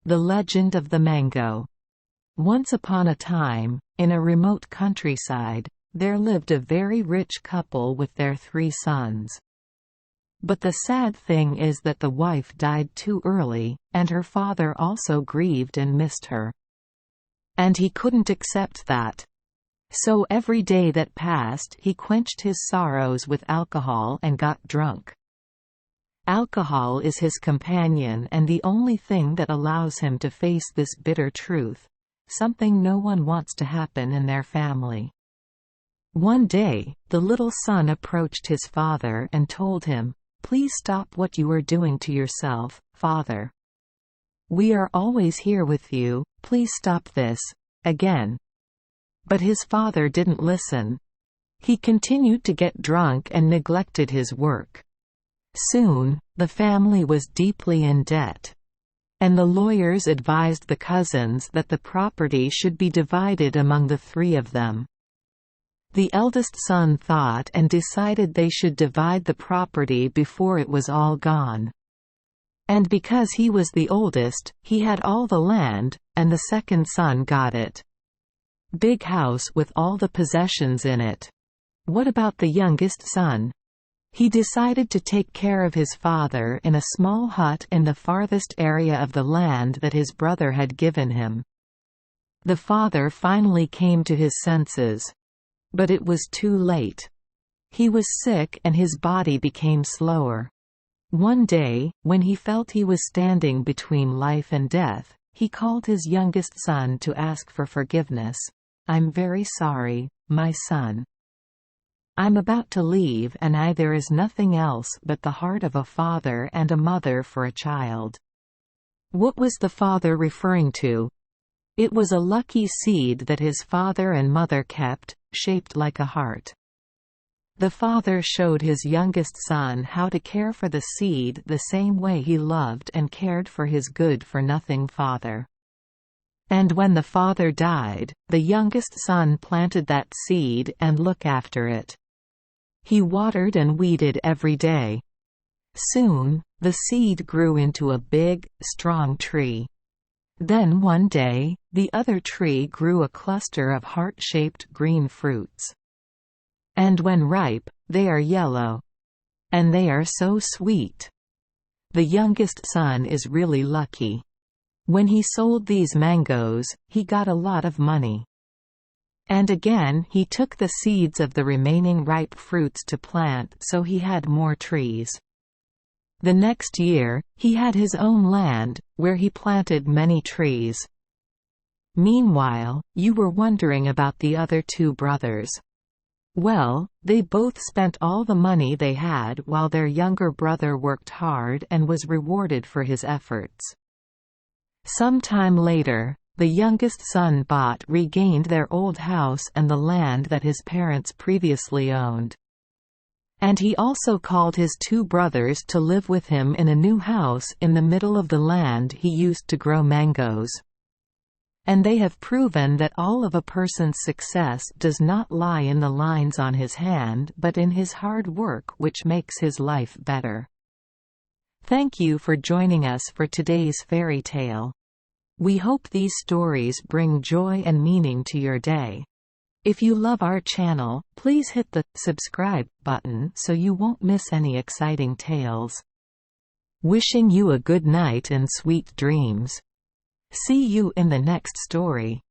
The Legend of the Mango. Once upon a time, in a remote countryside, there lived a very rich couple with their 3 sons. But the sad thing is that the wife died too early, and her father also grieved and missed her. And he couldn't accept that. So every day that passed he quenched his sorrows with alcohol and got drunk. Alcohol is his companion and the only thing that allows him to face this bitter truth, something no one wants to happen in their family. One day, the little son approached his father and told him, "Please stop what you are doing to yourself, father. We are always here with you, please stop this." Again. But his father didn't listen. He continued to get drunk and neglected his work. Soon, the family was deeply in debt. And the lawyers advised the cousins that the property should be divided among the 3 of them. The eldest son thought and decided they should divide the property before it was all gone. And because he was the oldest, he had all the land, and the second son got it. Big house with all the possessions in it. What about the youngest son? He decided to take care of his father in a small hut in the farthest area of the land that his brother had given him. The father finally came to his senses. But it was too late. He was sick and his body became slower. One day, when he felt he was standing between life and death, he called his youngest son to ask for forgiveness. "I'm very sorry, my son. I'm about to leave and there is nothing else but the heart of a father and a mother for a child." What was the father referring to? It was a lucky seed that his father and mother kept, shaped like a heart. The father showed his youngest son how to care for the seed the same way he loved and cared for his good-for-nothing father. And when the father died, the youngest son planted that seed and looked after it. He watered and weeded every day. Soon, the seed grew into a big, strong tree. Then one day, the other tree grew a cluster of heart-shaped green fruits. And when ripe, they are yellow. And they are so sweet. The youngest son is really lucky. When he sold these mangoes, he got a lot of money. And again he took the seeds of the remaining ripe fruits to plant so he had more trees. The next year, he had his own land, where he planted many trees. Meanwhile, you were wondering about the other 2 brothers. Well, they both spent all the money they had while their younger brother worked hard and was rewarded for his efforts. Some time later, the youngest son regained their old house and the land that his parents previously owned. And he also called his 2 brothers to live with him in a new house in the middle of the land he used to grow mangoes. And they have proven that all of a person's success does not lie in the lines on his hand but in his hard work, which makes his life better. Thank you for joining us for today's fairy tale. We hope these stories bring joy and meaning to your day. If you love our channel, please hit the subscribe button so you won't miss any exciting tales. Wishing you a good night and sweet dreams. See you in the next story.